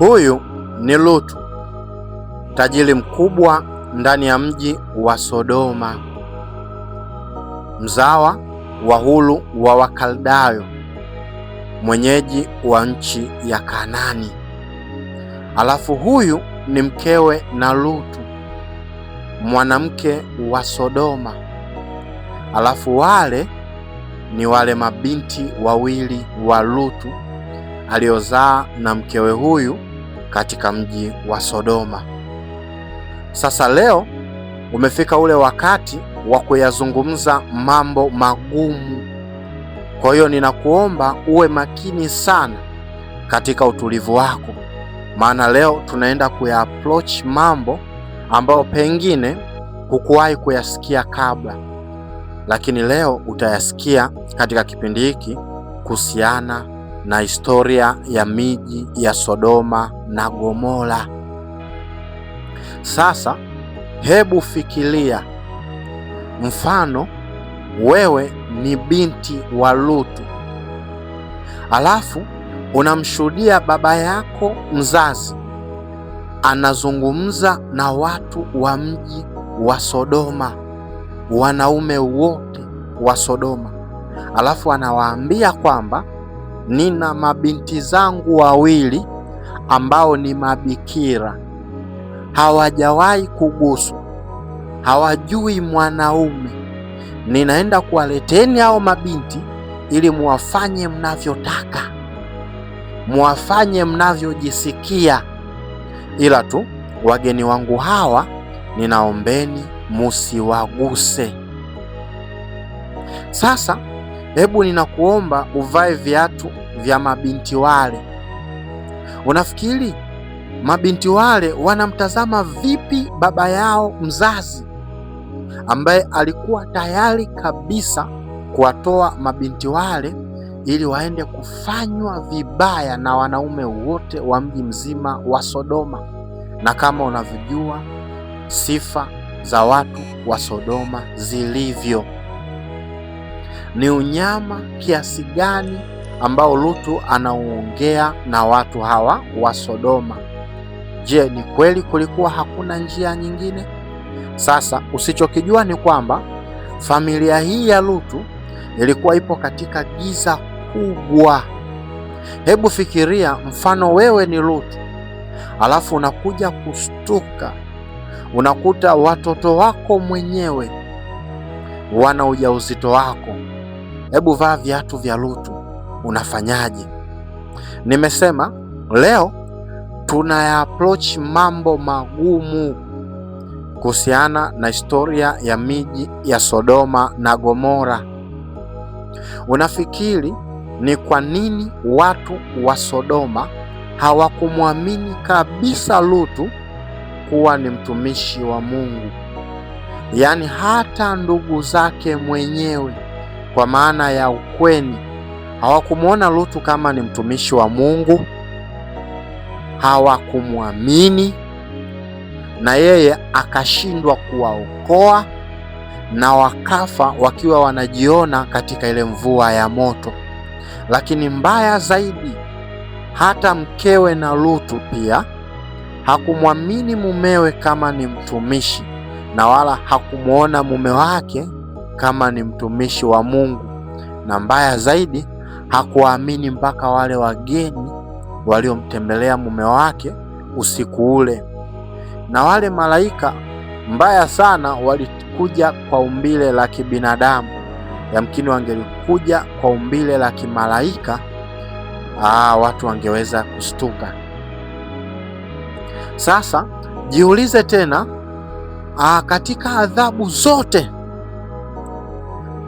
Huyu ni Lutu, tajiri mkubwa ndani ya mji wa Sodoma, mzawa wa Hulu wa Wakaldayo, mwenyeji wa nchi ya Kanaani. Alafu huyu ni mkewe na Lutu, mwanamke wa Sodoma. Alafu wale ni wale mabinti wawili wa Lutu aliozaa na mkewe huyu katika mji wa Sodoma. Sasa leo umefika ule wakati wa kuyazungumza mambo magumu. Kwa hiyo ninakuomba uwe makini sana katika utulivu wako, maana leo tunaenda kuya-approach mambo ambayo pengine hukuwahi kuyasikia kabla, lakini leo utayasikia katika kipindi hiki kuhusiana na historia ya miji ya Sodoma na Gomora. Sasa hebu fikiria, mfano wewe ni binti wa Lutu, alafu unamshuhudia baba yako mzazi anazungumza na watu wa mji wa Sodoma, wanaume wote wa Sodoma, alafu anawaambia kwamba nina mabinti zangu wawili ambao ni mabikira, hawajawahi kuguswa, hawajui mwanaume. Ninaenda kuwaleteni hao mabinti ili muwafanye mnavyotaka, muwafanye mnavyojisikia, ila tu wageni wangu hawa ninaombeni musiwaguse. Sasa hebu ninakuomba uvae viatu vya mabinti wale. Unafikiri mabinti wale wanamtazama vipi baba yao mzazi, ambaye alikuwa tayari kabisa kuwatoa mabinti wale ili waende kufanywa vibaya na wanaume wote wa mji mzima wa Sodoma? Na kama unavyojua sifa za watu wa Sodoma zilivyo, ni unyama kiasi gani ambao Lutu anauongea na watu hawa wa Sodoma. Je, ni kweli kulikuwa hakuna njia nyingine? Sasa usichokijua ni kwamba familia hii ya Lutu ilikuwa ipo katika giza kubwa. Hebu fikiria, mfano wewe ni Lutu, alafu unakuja kushtuka unakuta watoto wako mwenyewe wana ujauzito wako. Hebu vaa viatu vya Lutu, unafanyaje? Nimesema leo tunaya-approach mambo magumu kuhusiana na historia ya miji ya Sodoma na Gomora. Unafikiri ni kwa nini watu wa Sodoma hawakumwamini kabisa Lutu kuwa ni mtumishi wa Mungu? Yaani hata ndugu zake mwenyewe, kwa maana ya ukweni, hawakumwona Lutu kama ni mtumishi wa Mungu, hawakumwamini, na yeye akashindwa kuwaokoa na wakafa wakiwa wanajiona katika ile mvua ya moto. Lakini mbaya zaidi, hata mkewe na Lutu pia hakumwamini mumewe kama ni mtumishi, na wala hakumwona mume wake kama ni mtumishi wa Mungu. Na mbaya zaidi, hakuamini mpaka wale wageni waliomtembelea mume wake usiku ule. Na wale malaika, mbaya sana, walikuja kwa umbile la kibinadamu. Yamkini wangelikuja kwa umbile la kimalaika, watu wangeweza kustuka. Sasa jiulize tena, katika adhabu zote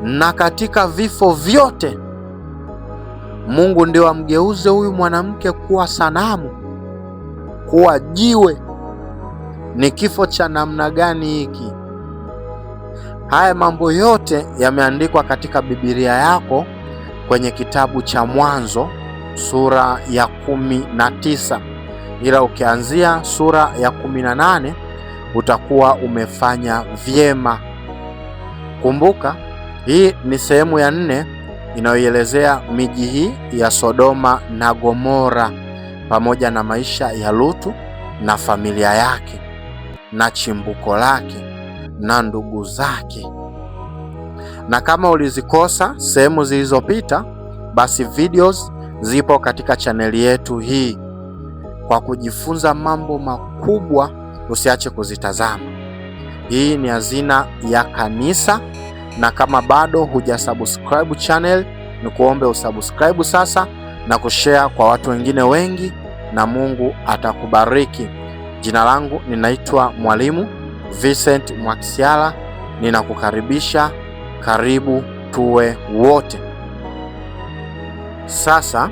na katika vifo vyote, Mungu ndio amgeuze huyu mwanamke kuwa sanamu, kuwa jiwe? Ni kifo cha namna gani hiki? Haya mambo yote yameandikwa katika Biblia yako kwenye kitabu cha Mwanzo sura ya 19, ila ukianzia sura ya 18 utakuwa umefanya vyema. Kumbuka, hii ni sehemu ya 4 inayoelezea miji hii ya Sodoma na Gomora pamoja na maisha ya Lutu na familia yake na chimbuko lake na ndugu zake. Na kama ulizikosa sehemu zilizopita, basi videos zipo katika chaneli yetu hii. Kwa kujifunza mambo makubwa, usiache kuzitazama. Hii ni Hazina ya Kanisa, na kama bado hujasubscribe channel, ni kuombe usubscribe sasa na kushare kwa watu wengine wengi, na Mungu atakubariki. Jina langu ninaitwa Mwalimu Vincent Mwakisyala. Ninakukaribisha, karibu tuwe wote. Sasa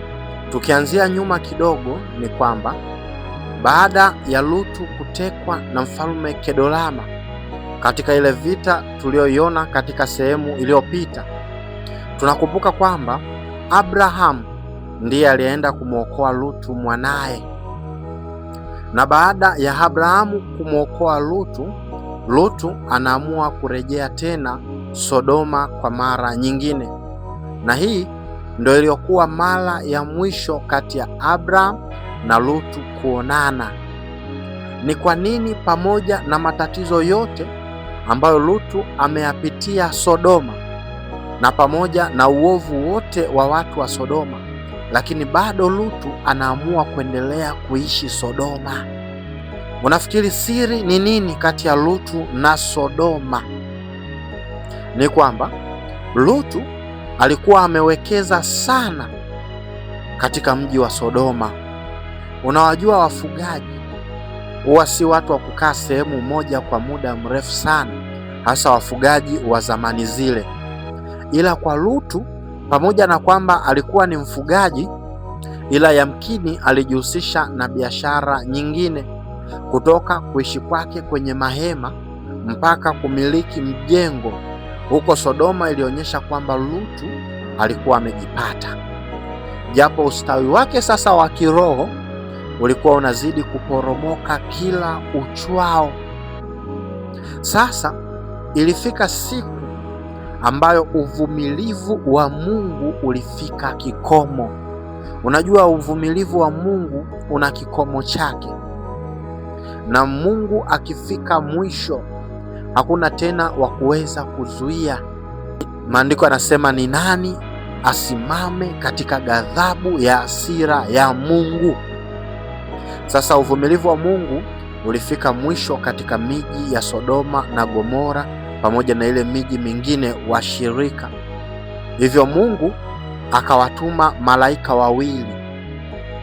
tukianzia nyuma kidogo, ni kwamba baada ya Lutu kutekwa na mfalme Kedoroma katika ile vita tuliyoiona katika sehemu iliyopita, tunakumbuka kwamba Abrahamu ndiye alienda kumwokoa Lutu mwanaye. Na baada ya Abrahamu kumwokoa Lutu, Lutu anaamua kurejea tena Sodoma kwa mara nyingine. Na hii ndio iliyokuwa mara ya mwisho kati ya Abraham na Lutu kuonana. Ni kwa nini pamoja na matatizo yote ambayo Lutu ameyapitia Sodoma na pamoja na uovu wote wa watu wa Sodoma, lakini bado Lutu anaamua kuendelea kuishi Sodoma? Unafikiri siri ni nini kati ya Lutu na Sodoma? Ni kwamba Lutu alikuwa amewekeza sana katika mji wa Sodoma. Unawajua wafugaji huwa si watu wa kukaa sehemu moja kwa muda mrefu sana, hasa wafugaji wa zamani zile. Ila kwa Lutu, pamoja na kwamba alikuwa ni mfugaji, ila yamkini alijihusisha na biashara nyingine, kutoka kuishi kwake kwenye mahema mpaka kumiliki mjengo huko Sodoma. Ilionyesha kwamba Lutu alikuwa amejipata, japo ustawi wake sasa wa kiroho ulikuwa unazidi kuporomoka kila uchwao. Sasa ilifika siku ambayo uvumilivu wa Mungu ulifika kikomo. Unajua, uvumilivu wa Mungu una kikomo chake, na Mungu akifika mwisho hakuna tena wa kuweza kuzuia. Maandiko yanasema, ni nani asimame katika ghadhabu ya hasira ya Mungu? Sasa uvumilivu wa Mungu ulifika mwisho katika miji ya Sodoma na Gomora pamoja na ile miji mingine washirika. Hivyo Mungu akawatuma malaika wawili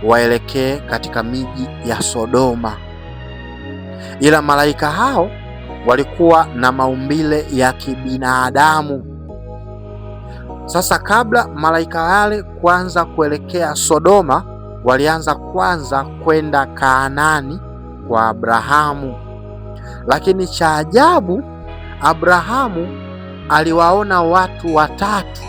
waelekee katika miji ya Sodoma. Ila malaika hao walikuwa na maumbile ya kibinadamu. Sasa kabla malaika wale kuanza kuelekea Sodoma, walianza kwanza kwenda Kaanani kwa Abrahamu. Lakini cha ajabu, Abrahamu aliwaona watu watatu.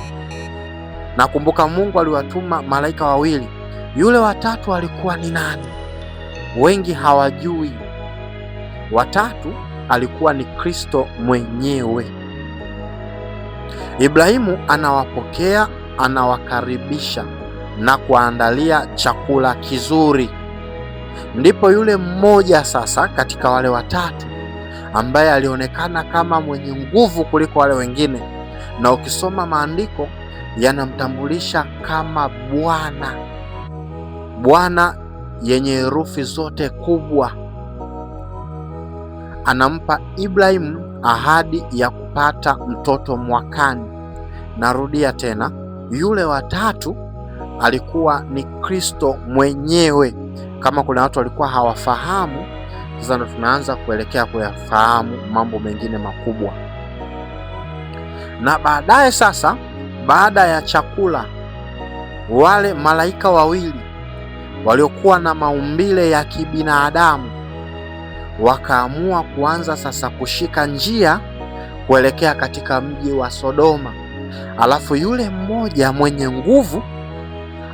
Nakumbuka Mungu aliwatuma malaika wawili. Yule watatu alikuwa ni nani? Wengi hawajui. Watatu alikuwa ni Kristo mwenyewe. Ibrahimu anawapokea, anawakaribisha na kuandalia chakula kizuri. Ndipo yule mmoja sasa katika wale watatu, ambaye alionekana kama mwenye nguvu kuliko wale wengine, na ukisoma maandiko yanamtambulisha kama Bwana. Bwana yenye herufi zote kubwa. Anampa Ibrahimu ahadi ya kupata mtoto mwakani. Narudia tena, yule watatu alikuwa ni Kristo mwenyewe. Kama kuna watu walikuwa hawafahamu, sasa ndo tunaanza kuelekea kuyafahamu mambo mengine makubwa. Na baadaye sasa, baada ya chakula, wale malaika wawili waliokuwa na maumbile ya kibinadamu wakaamua kuanza sasa kushika njia kuelekea katika mji wa Sodoma. Alafu yule mmoja mwenye nguvu,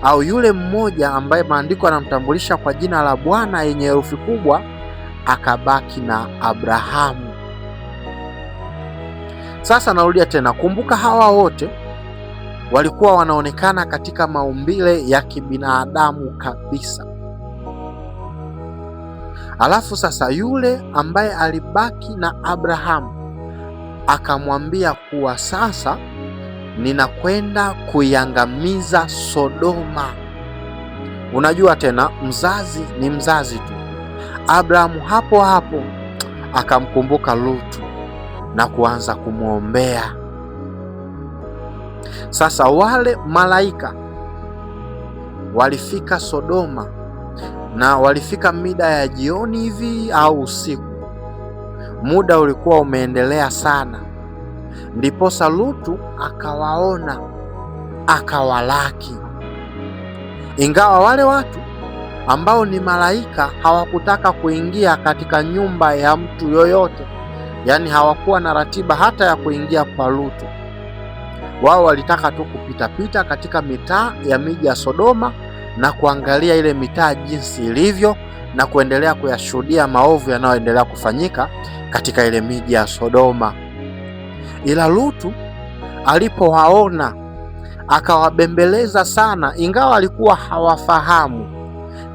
au yule mmoja ambaye maandiko yanamtambulisha kwa jina la Bwana yenye herufi kubwa, akabaki na Abrahamu. Sasa narudia tena, kumbuka hawa wote walikuwa wanaonekana katika maumbile ya kibinadamu kabisa. Alafu sasa yule ambaye alibaki na Abrahamu akamwambia kuwa sasa ninakwenda kuiangamiza Sodoma. Unajua tena, mzazi ni mzazi tu. Abrahamu hapo hapo akamkumbuka Lutu na kuanza kumwombea. Sasa wale malaika walifika Sodoma, na walifika mida ya jioni hivi au usiku. Muda ulikuwa umeendelea sana, ndiposa Lutu akawaona, akawalaki. Ingawa wale watu ambao ni malaika hawakutaka kuingia katika nyumba ya mtu yoyote, yaani hawakuwa na ratiba hata ya kuingia kwa Lutu. Wao walitaka tu kupita katika mitaa ya miji ya Sodoma na kuangalia ile mitaa jinsi ilivyo na kuendelea kuyashuhudia maovu yanayoendelea kufanyika katika ile miji ya Sodoma. Ila Lutu alipowaona akawabembeleza sana, ingawa alikuwa hawafahamu,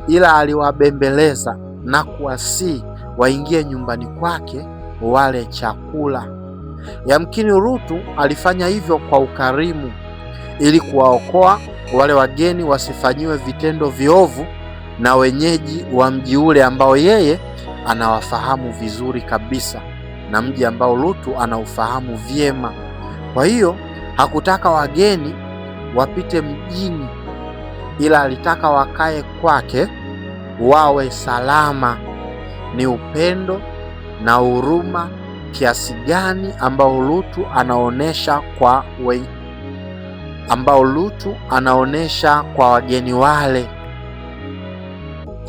ila aliwabembeleza na kuwasihi waingie nyumbani kwake wale chakula. Yamkini Lutu alifanya hivyo kwa ukarimu ili kuwaokoa wale wageni wasifanyiwe vitendo viovu na wenyeji wa mji ule ambao yeye anawafahamu vizuri kabisa, na mji ambao Lutu anaufahamu vyema. Kwa hiyo hakutaka wageni wapite mjini, ila alitaka wakae kwake wawe salama. Ni upendo na huruma kiasi gani ambao Lutu anaonesha kwa wageni wale.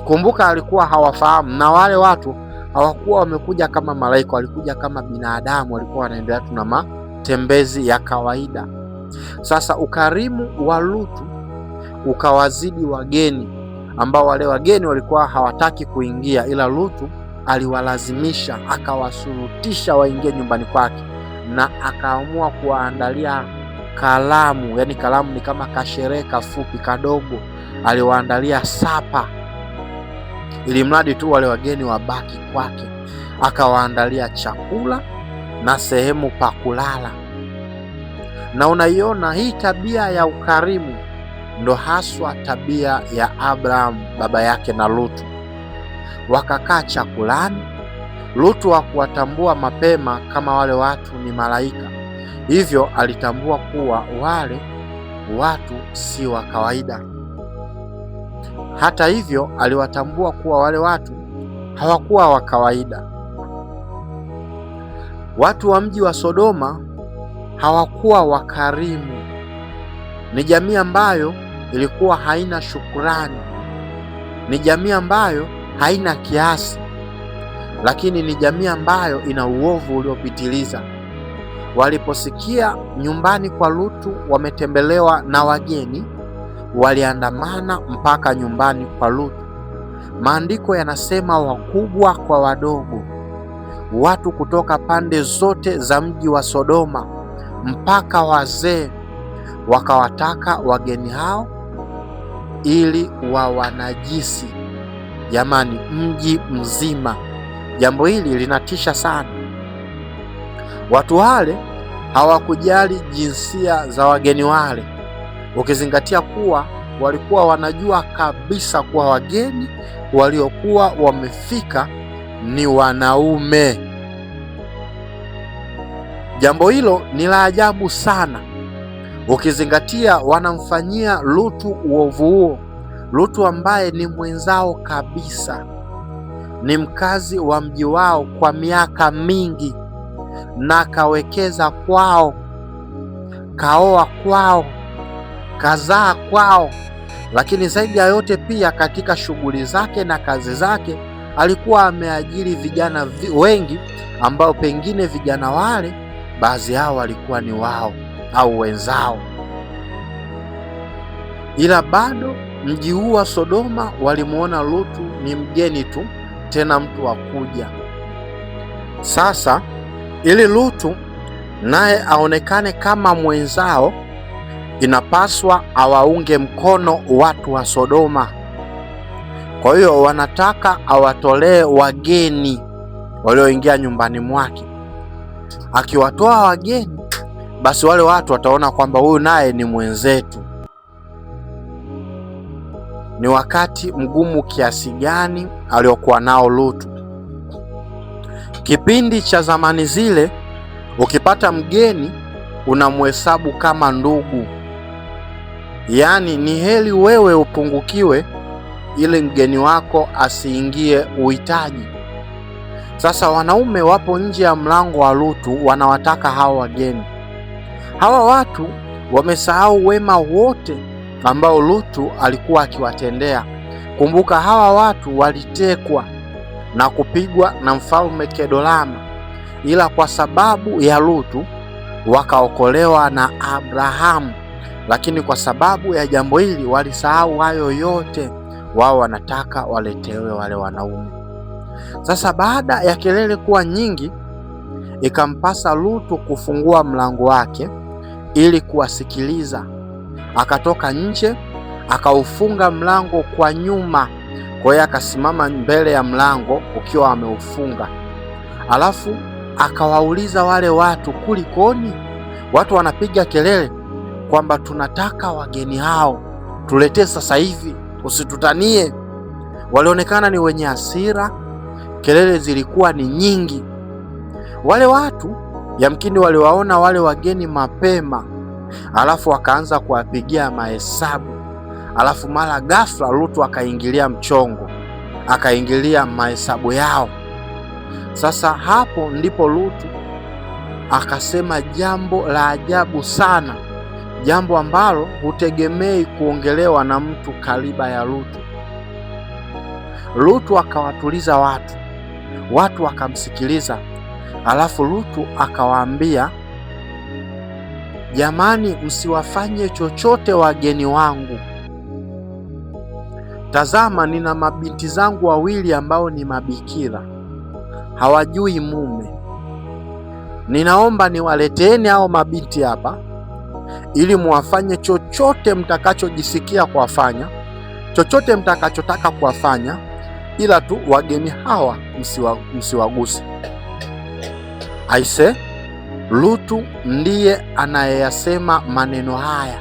Kumbuka, alikuwa hawafahamu, na wale watu hawakuwa wamekuja kama malaika, walikuja kama binadamu, walikuwa wanaendelea tu na matembezi ya kawaida. Sasa ukarimu wa Lutu ukawazidi wageni, ambao wale wageni walikuwa hawataki kuingia, ila Lutu aliwalazimisha, akawasurutisha waingie nyumbani kwake, na akaamua kuwaandalia karamu. Yaani karamu ni kama kasherehe kafupi kadogo, aliwaandalia sapa ili mradi tu wale wageni wabaki kwake. Akawaandalia chakula na sehemu pa kulala. Na unaiona hii tabia ya ukarimu ndo haswa tabia ya Abrahamu baba yake na Lutu. Wakakaa chakulani. Lutu hakuwatambua mapema kama wale watu ni malaika, hivyo alitambua kuwa wale watu si wa kawaida. Hata hivyo aliwatambua kuwa wale watu hawakuwa wa kawaida. Watu wa mji wa Sodoma hawakuwa wakarimu. Ni jamii ambayo ilikuwa haina shukrani, ni jamii ambayo haina kiasi, lakini ni jamii ambayo ina uovu uliopitiliza. Waliposikia nyumbani kwa Lutu wametembelewa na wageni, waliandamana mpaka nyumbani kwa Lutu. Maandiko yanasema wakubwa kwa wadogo, watu kutoka pande zote za mji wa Sodoma mpaka wazee, wakawataka wageni hao ili wawanajisi. Jamani, mji mzima! Jambo hili linatisha sana. Watu wale hawakujali jinsia za wageni wale, ukizingatia kuwa walikuwa wanajua kabisa kuwa wageni waliokuwa wamefika ni wanaume. Jambo hilo ni la ajabu sana, ukizingatia wanamfanyia Lutu uovu huo. Lutu ambaye ni mwenzao kabisa, ni mkazi wa mji wao kwa miaka mingi, na kawekeza kwao, kaoa kwao, kazaa kwao. Lakini zaidi ya yote pia, katika shughuli zake na kazi zake alikuwa ameajiri vijana wengi, ambao pengine vijana wale baadhi yao walikuwa ni wao au wenzao. Ila bado mji huu wa Sodoma walimuona Lutu ni mgeni tu, tena mtu wa kuja. Sasa ili Lutu naye aonekane kama mwenzao, inapaswa awaunge mkono watu wa Sodoma. Kwa hiyo wanataka awatolee wageni walioingia nyumbani mwake. Akiwatoa wageni, basi wale watu wataona kwamba huyu naye ni mwenzetu. Ni wakati mgumu kiasi gani aliokuwa nao Lutu. Kipindi cha zamani zile, ukipata mgeni unamhesabu kama ndugu. Yaani ni heri wewe upungukiwe ili mgeni wako asiingie uhitaji. Sasa wanaume wapo nje ya mlango wa Lutu, wanawataka hao wageni. Hawa watu wamesahau wema wote ambao Lutu alikuwa akiwatendea. Kumbuka, hawa watu walitekwa na kupigwa na mfalme Kedorama, ila kwa sababu ya Lutu wakaokolewa na Abrahamu. Lakini kwa sababu ya jambo hili walisahau hayo yote. Wao wanataka waletewe wale wanaume. Sasa baada ya kelele kuwa nyingi, ikampasa Lutu kufungua mlango wake ili kuwasikiliza. Akatoka nje, akaufunga mlango kwa nyuma. Kwa hiyo akasimama mbele ya mlango ukiwa ameufunga. Alafu akawauliza wale watu, kulikoni? Watu wanapiga kelele kwamba tunataka wageni hao, tuletee sasa hivi, usitutanie. Walionekana ni wenye hasira, kelele zilikuwa ni nyingi. Wale watu yamkini waliwaona wale wageni mapema, alafu wakaanza kuwapigia mahesabu. Alafu mara ghafla Lutu akaingilia mchongo, akaingilia mahesabu yao. Sasa hapo ndipo Lutu akasema jambo la ajabu sana, jambo ambalo hutegemei kuongelewa na mtu kaliba ya Lutu. Lutu akawatuliza watu wakamsikiliza. Alafu Lutu akawaambia, jamani, msiwafanye chochote wageni wangu. Tazama, nina mabinti zangu wawili ambao ni mabikira, hawajui mume. Ninaomba niwaleteeni hao mabinti hapa ili muwafanye chochote mtakachojisikia kuwafanya, chochote mtakachotaka kuwafanya, ila tu wageni hawa msiwaguse. Aise, Lutu ndiye anayeyasema maneno haya.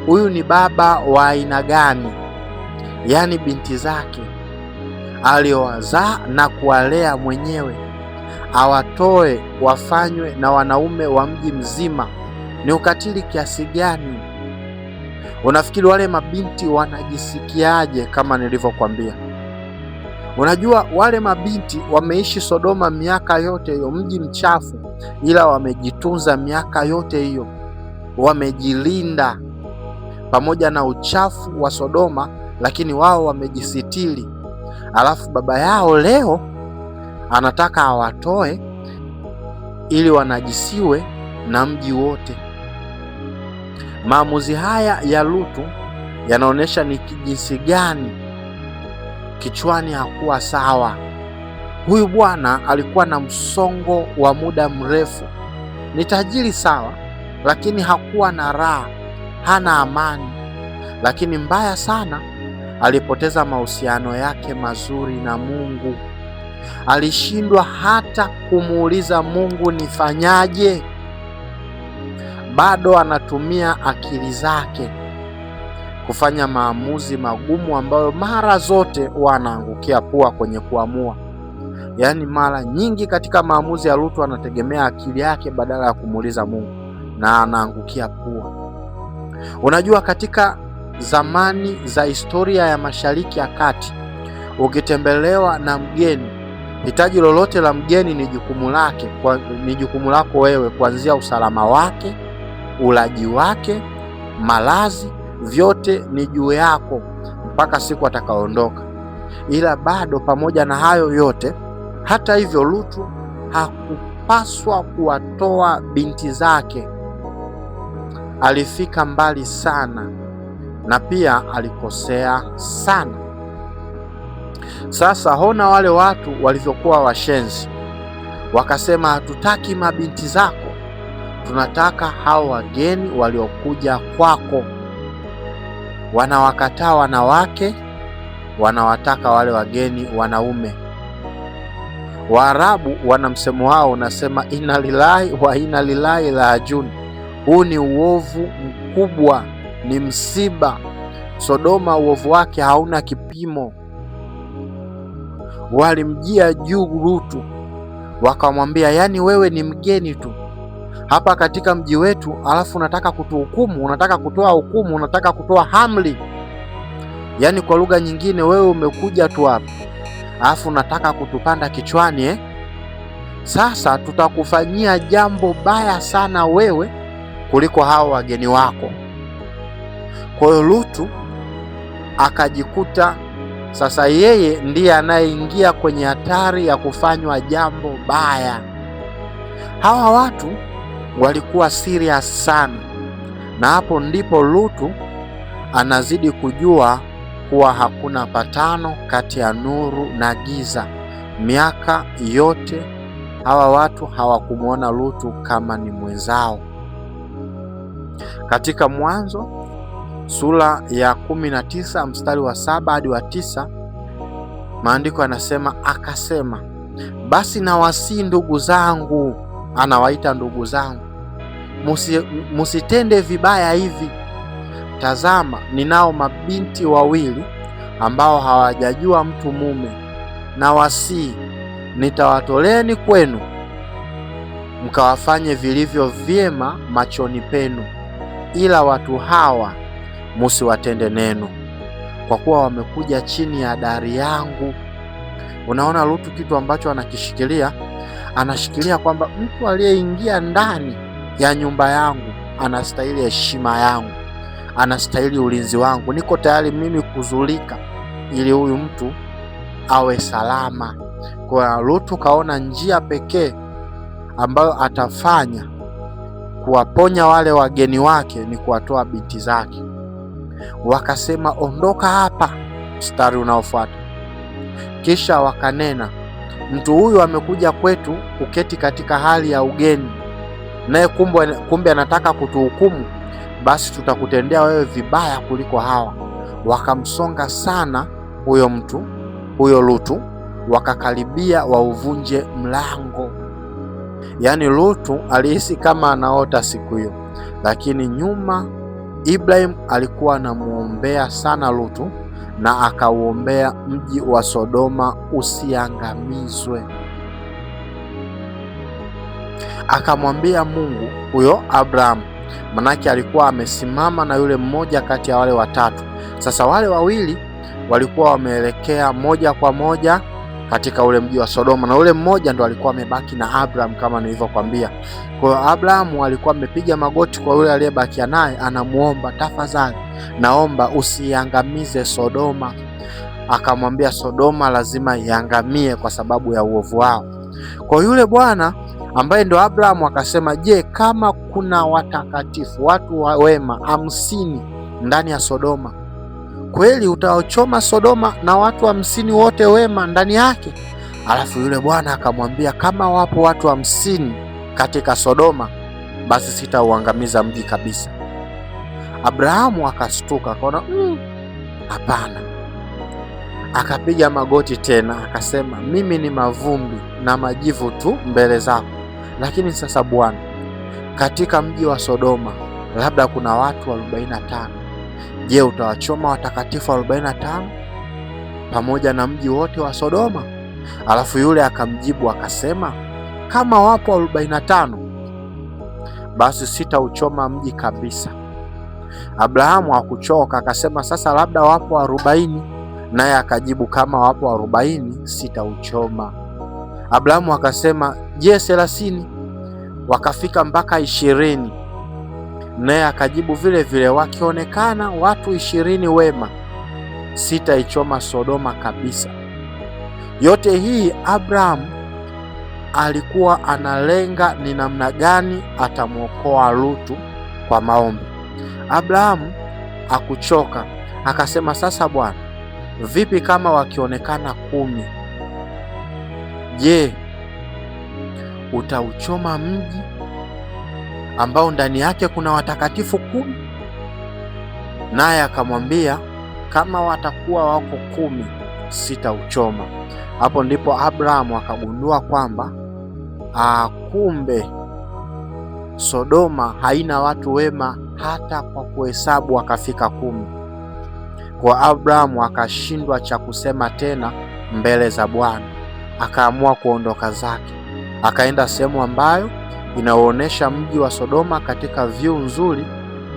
Huyu ni baba wa aina gani? Yaani binti zake aliowazaa na kuwalea mwenyewe, awatoe wafanywe na wanaume wa mji mzima. Ni ukatili kiasi gani? Unafikiri wale mabinti wanajisikiaje? Kama nilivyokuambia, unajua wale mabinti wameishi Sodoma miaka yote hiyo, mji mchafu, ila wamejitunza miaka yote hiyo, wamejilinda pamoja na uchafu wa Sodoma, lakini wao wamejisitiri. Alafu baba yao leo anataka awatoe ili wanajisiwe na mji wote. Maamuzi haya ya Lutu yanaonyesha ni jinsi gani kichwani hakuwa sawa. Huyu bwana alikuwa na msongo wa muda mrefu. Ni tajiri sawa, lakini hakuwa na raha, hana amani. Lakini mbaya sana, alipoteza mahusiano yake mazuri na Mungu. Alishindwa hata kumuuliza Mungu, nifanyaje? Bado anatumia akili zake kufanya maamuzi magumu ambayo mara zote huwa anaangukia pua kwenye kuamua. Yaani mara nyingi katika maamuzi ya Lutu anategemea akili yake badala ya kumuuliza Mungu, na anaangukia pua. Unajua, katika zamani za historia ya Mashariki ya Kati, ukitembelewa na mgeni, hitaji lolote la mgeni ni jukumu lako wewe, kuanzia usalama wake, ulaji wake, malazi, vyote ni juu yako mpaka siku atakaondoka. Ila bado pamoja na hayo yote, hata hivyo, Lutu hakupaswa kuwatoa binti zake. Alifika mbali sana na pia alikosea sana. Sasa hona wale watu walivyokuwa washenzi, wakasema, hatutaki mabinti zako, tunataka hao wageni waliokuja kwako. Wanawakataa wanawake, wanawataka wale wageni wanaume. Waarabu wana msemo wao unasema, inna lillahi wa inna ilaihi rajiun. Huu ni uovu mkubwa, ni msiba. Sodoma uovu wake hauna kipimo. Walimjia juu Lutu wakamwambia, yaani wewe ni mgeni tu hapa katika mji wetu, alafu unataka kutuhukumu, unataka kutoa hukumu, unataka kutoa amri. Yaani kwa lugha nyingine, wewe umekuja tu hapa alafu unataka kutupanda kichwani. Sasa tutakufanyia jambo baya sana wewe kuliko hao wageni wako. Kwa hiyo Lutu akajikuta sasa yeye ndiye anayeingia kwenye hatari ya kufanywa jambo baya. Hawa watu walikuwa serious sana, na hapo ndipo Lutu anazidi kujua kuwa hakuna patano kati ya nuru na giza. Miaka yote hawa watu hawakumwona Lutu kama ni mwenzao. Katika Mwanzo sura ya 19 mstari wa 7 hadi wa 9, maandiko yanasema, akasema, basi nawasihi ndugu zangu, anawaita ndugu zangu, musitende vibaya hivi. Tazama, ninao mabinti wawili ambao hawajajua mtu mume, na wasihi nitawatoleni kwenu, mkawafanye vilivyo vyema machoni penu, ila watu hawa musiwatende neno, kwa kuwa wamekuja chini ya dari yangu. Unaona Lutu kitu ambacho anakishikilia, anashikilia kwamba mtu aliyeingia ndani ya nyumba yangu anastahili heshima yangu, anastahili ulinzi wangu. Niko tayari mimi kuzulika ili huyu mtu awe salama. Kwa Lutu kaona njia pekee ambayo atafanya kuwaponya wale wageni wake ni kuwatoa binti zake. Wakasema, ondoka hapa. Mstari unaofuata, kisha wakanena, mtu huyu amekuja kwetu kuketi katika hali ya ugeni, naye kumbe anataka kutuhukumu, basi tutakutendea wewe vibaya kuliko hawa. Wakamsonga sana huyo Lutu, wakakaribia wauvunje mlango. Yaani Lutu alihisi kama anaota siku hiyo, lakini nyuma Ibrahim alikuwa anamuombea sana Lutu, na akauombea mji wa Sodoma usiangamizwe. Akamwambia Mungu huyo Abraham, manake alikuwa amesimama na yule mmoja kati ya wale watatu. Sasa wale wawili walikuwa wameelekea moja kwa moja katika ule mji wa Sodoma, na ule mmoja ndo alikuwa amebaki na Abraham kama nilivyokuambia. Kwa hiyo Abraham alikuwa amepiga magoti kwa yule aliyebakia naye, anamuomba, tafadhali naomba usiangamize Sodoma. Akamwambia Sodoma lazima iangamie kwa sababu ya uovu wao. Kwa yule bwana ambaye ndo Abraham akasema, je, kama kuna watakatifu, watu wema 50 ndani ya Sodoma, kweli utaochoma Sodoma na watu 50 wote wema ndani yake? Alafu yule bwana akamwambia, kama wapo watu 50 katika Sodoma, basi sitauangamiza mji kabisa. Abrahamu akastuka, akaona hapana. Akapiga magoti tena akasema, mimi ni mavumbi na majivu tu mbele zako, lakini sasa Bwana, katika mji wa Sodoma labda kuna watu 45. Je, utawachoma watakatifu 45 pamoja na mji wote wa Sodoma? Alafu yule akamjibu akasema, kama wapo 45, basi sitauchoma mji kabisa. Abrahamu hakuchoka, akasema, sasa labda wapo 40. Naye akajibu, kama wapo 40, sitauchoma. Abrahamu akasema, je, 30? Wakafika mpaka 20. Naye akajibu vile vile, wakionekana watu 20 wema, sitaichoma Sodoma kabisa. Yote hii Abrahamu alikuwa analenga ni namna gani atamwokoa Lutu kwa maombi. Abrahamu hakuchoka, akasema, sasa Bwana, vipi kama wakionekana 10? Je, utauchoma mji ambao ndani yake kuna watakatifu 10? Naye akamwambia, kama watakuwa wako 10, sitauchoma. Hapo ndipo Abrahamu akagundua kwamba kumbe Sodoma haina watu wema hata kwa kuhesabu wakafika 10. Kwa Abrahamu akashindwa cha kusema tena mbele za Bwana, akaamua kuondoka zake, akaenda sehemu ambayo inaonyesha mji wa Sodoma katika view nzuri,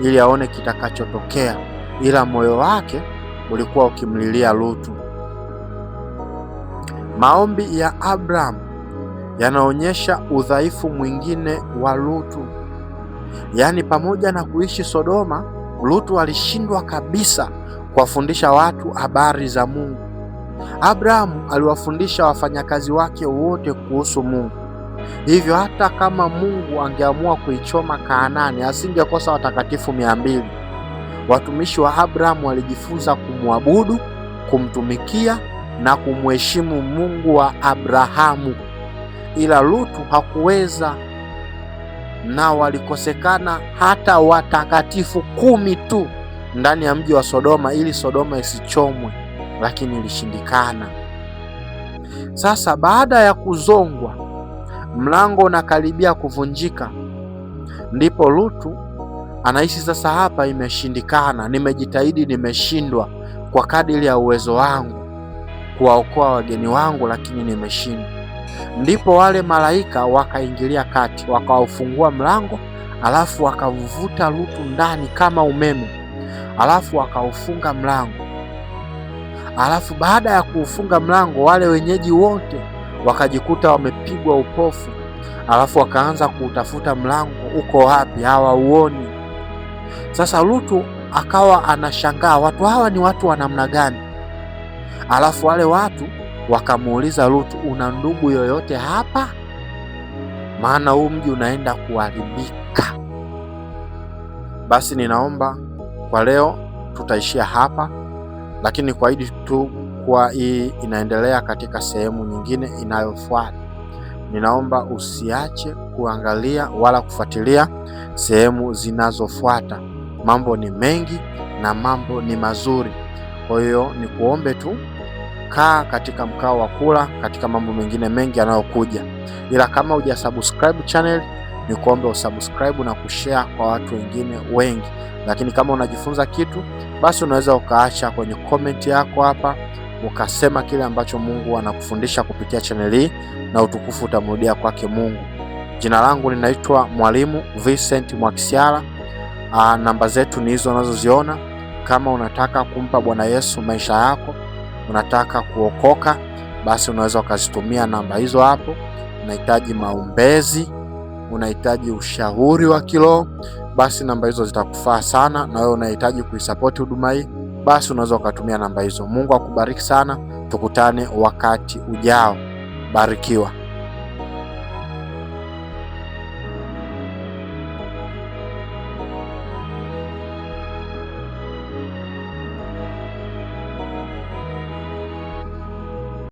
ili aone kitakachotokea, ila moyo wake ulikuwa ukimlilia Lutu. Maombi ya Abraham yanaonyesha udhaifu mwingine wa Lutu. Yaani, pamoja na kuishi Sodoma, Lutu alishindwa kabisa kuwafundisha watu habari za Mungu. Abrahamu aliwafundisha wafanyakazi wake wote kuhusu Mungu. Hivyo hata kama Mungu angeamua kuichoma Kanaani, asingekosa watakatifu 200. Watumishi wa Abrahamu walijifunza kumwabudu, kumtumikia na kumheshimu Mungu wa Abrahamu, ila Lutu hakuweza, na walikosekana hata watakatifu 10 tu ndani ya mji wa Sodoma ili Sodoma isichomwe, lakini ilishindikana. Sasa baada ya kuzongwa, mlango unakaribia kuvunjika, ndipo Lutu anahisi sasa, hapa imeshindikana, nimejitahidi, nimeshindwa kwa kadiri ya uwezo wangu kuwaokoa wageni wangu, lakini nimeshindwa. Ndipo wale malaika wakaingilia kati, wakaufungua mlango, alafu wakavuta Lutu ndani kama umeme, alafu wakaufunga mlango. Alafu baada ya kuufunga mlango, wale wenyeji wote wakajikuta wamepigwa upofu, alafu wakaanza kuutafuta mlango uko wapi, hawauoni. Sasa Lutu akawa anashangaa, watu hawa ni watu wa namna gani? Alafu wale watu wakamuuliza Lutu, una ndugu yoyote hapa? Maana huu mji unaenda kuharibika. Basi ninaomba kwa leo tutaishia hapa, lakini kuahidi tu kwa hii inaendelea katika sehemu nyingine inayofuata. Ninaomba usiache kuangalia wala kufuatilia sehemu zinazofuata. Mambo ni mengi na mambo ni mazuri. Kwa hiyo ni kuombe tu, kaa katika mkao wa kula katika mambo mengine mengi yanayokuja. Ila kama hujasubscribe channel, ni kuombe usubscribe na kushare kwa watu wengine wengi. Lakini kama unajifunza kitu, basi unaweza ukaacha kwenye comment yako hapa, ukasema kile ambacho Mungu anakufundisha kupitia channel hii, na utukufu utamrudia kwake Mungu. Jina langu linaitwa Mwalimu Vincent Mwakisyala. Namba zetu ni hizo unazoziona. Kama unataka kumpa Bwana Yesu maisha yako, unataka kuokoka, basi unaweza ukazitumia namba hizo hapo. Unahitaji maombezi, unahitaji ushauri wa kiroho, basi namba hizo zitakufaa sana. Na wewe unahitaji kuisupport huduma hii, basi unaweza ukatumia namba hizo. Mungu akubariki sana, tukutane wakati ujao. Barikiwa.